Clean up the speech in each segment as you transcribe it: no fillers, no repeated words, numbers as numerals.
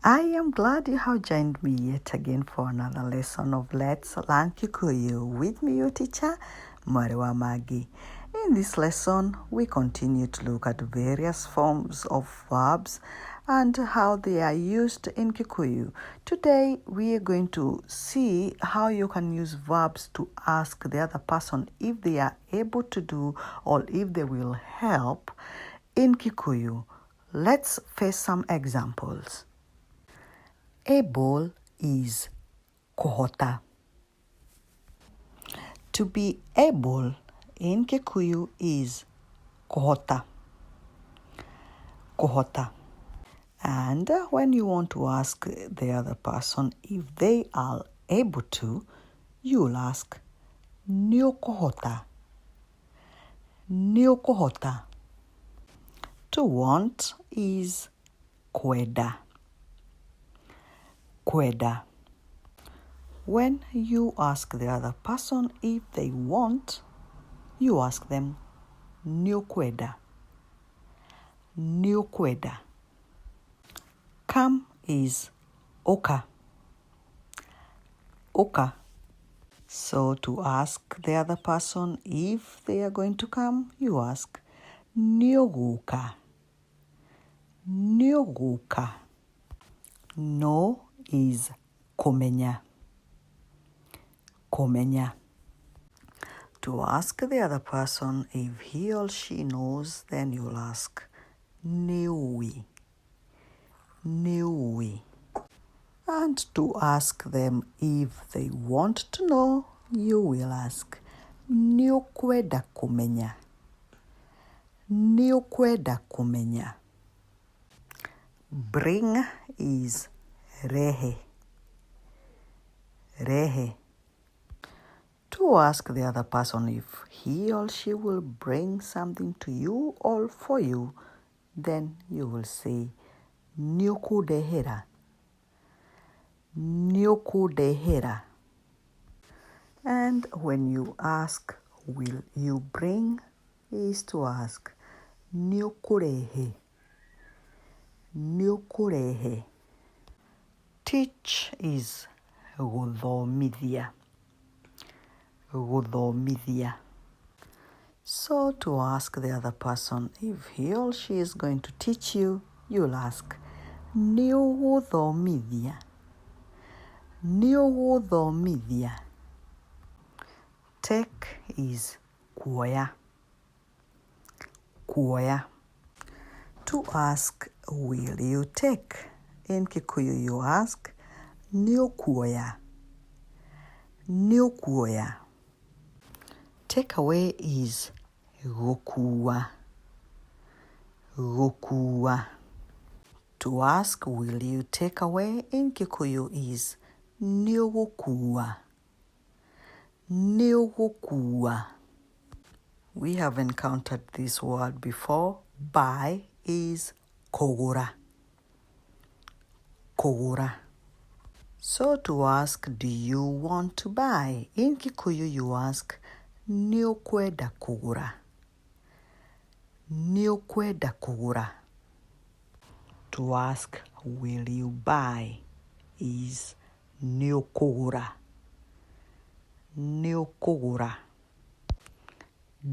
I am glad you have joined me yet again for another lesson of Let's Learn Kikuyu with me, your teacher, Mariwa Magi. In this lesson, we continue to look at various forms of verbs and how they are used in Kikuyu. Today, we are going to see how you can use verbs to ask the other person if they are able to do or if they will help in Kikuyu. Let's face some examples. Able is kohota. To be able in Kikuyu is kohota. Kohota. And when you want to ask the other person if they are able to, you'll ask nio kohota. Nio kohota. To want is kweda. Kweda. When you ask the other person if they want, you ask them nio kweda. Nio kweda. Come is oka. Oka. So to ask the other person if they are going to come, you ask nioguka. Nioguka. No is komenya. Komenya. To ask the other person if he or she knows, then you'll ask niui. Niui. And to ask them if they want to know, you will ask niokweda kumenya. Niokweda kumenya. Bring is rehe. Rehe. To ask the other person if he or she will bring something to you or for you, then you will say niokudehera. Niokudehera. And when you ask, will you bring, is to ask niokurehe. Niokurehe. Teach is guthomithia. Guthomithia. So to ask the other person if he or she is going to teach you, you'll ask nioguthomithia. Nioguthomithia. Take is kuoya. Kuoya. To ask, will you take? In Kikuyu, you ask, niokuoya. Niokuoya. Take away is gokua. Gokua. To ask, will you take away? In Kikuyu is niogokua. Niogokua. We have encountered this word before. Buy is kogura. Kogura. So to ask, do you want to buy? In Kikuyu, you ask, niokweda kugura. Niokweda kugura. To ask, will you buy? Is niokogura. Niokogura.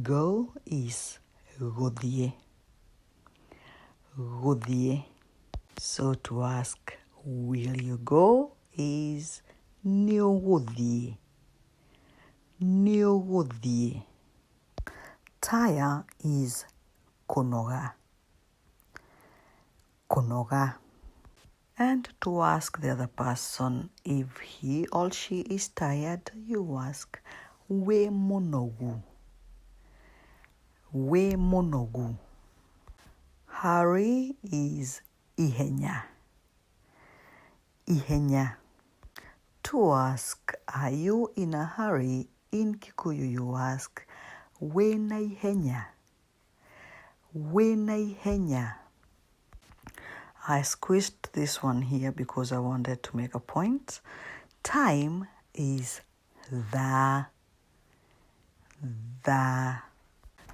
Go is godie. Godie. So to ask, will you go? Is niogodie. Niogodie. Tire is konoga. Konoga. And to ask the other person if he or she is tired, you ask we monogu. We monogu. Hurry is ihenya. Ihenya. To ask, are you in a hurry? In Kikuyu, you ask, we na ihenya. We na ihenya. I squeezed this one here because I wanted to make a point. Time is the.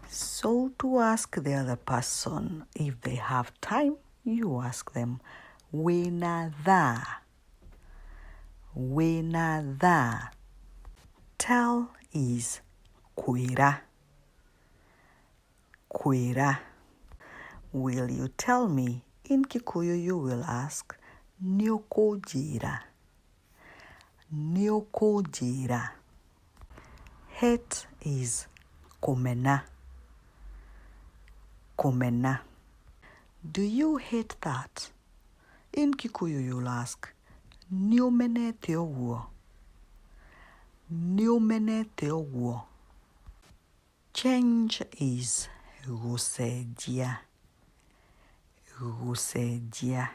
So to ask the other person if they have time, you ask them, Wina tha. Wina tha. Tell is kwira. Kwira. Will you tell me? In Kikuyu you will ask Nyokojira. Nyokojira. Hate is komena. Komena. Do you hate that? In Kikuyu you'll ask Niomenete oguo. Niomenete oguo. Change is gusejia. Gusejia.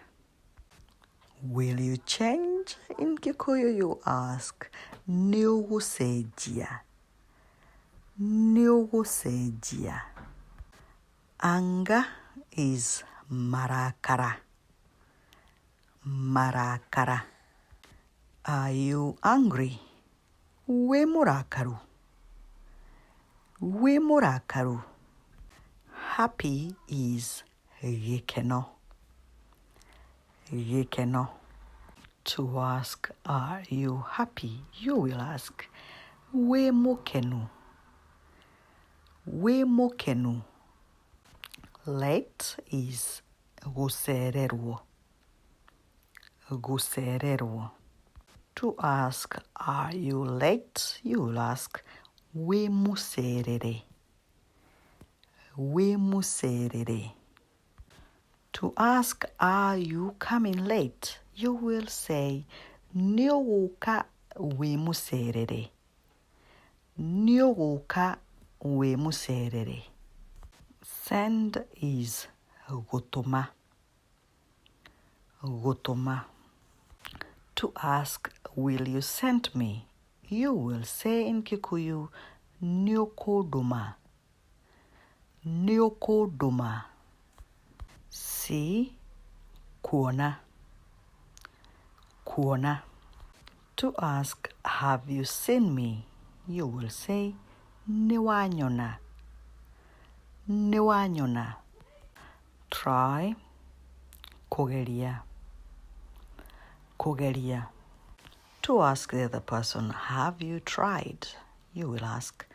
Will you change? In Kikuyu you ask Niugusejia. Niugusejia. Anger is marakara. Marakara. Are you angry? We murakaru. We murakaru. Happy is gekeno. Gekeno. To ask, are you happy? You will ask, we mokenu. We mokenu. Late is gusereruo. Gusereruo. To ask, are you late? You will ask, we muserere. We muserere. To ask, are you coming late? You will say, Nyoguka we muserere. Nyoguka we muserere. Send is gotoma. Gotoma. To ask, will you send me? You will say in Kikuyu, Nyokodoma. Nyokodoma. See, kuona. Kuona. To ask, have you seen me? You will say, Niwanyona. Niwanyona. Try, kogeria. Kogeria. To ask the other person, have you tried? You will ask,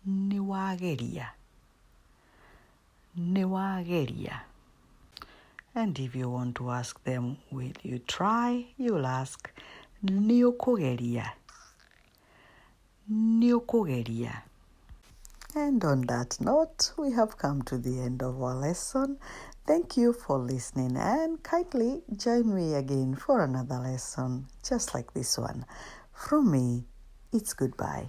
Niwageria. Niwageria. And if you want to ask them, will you try? You will ask, Niokogeria. Niokogeria. And on that note, we have come to the end of our lesson. Thank you for listening and kindly join me again for another lesson just like this one. From me, it's goodbye.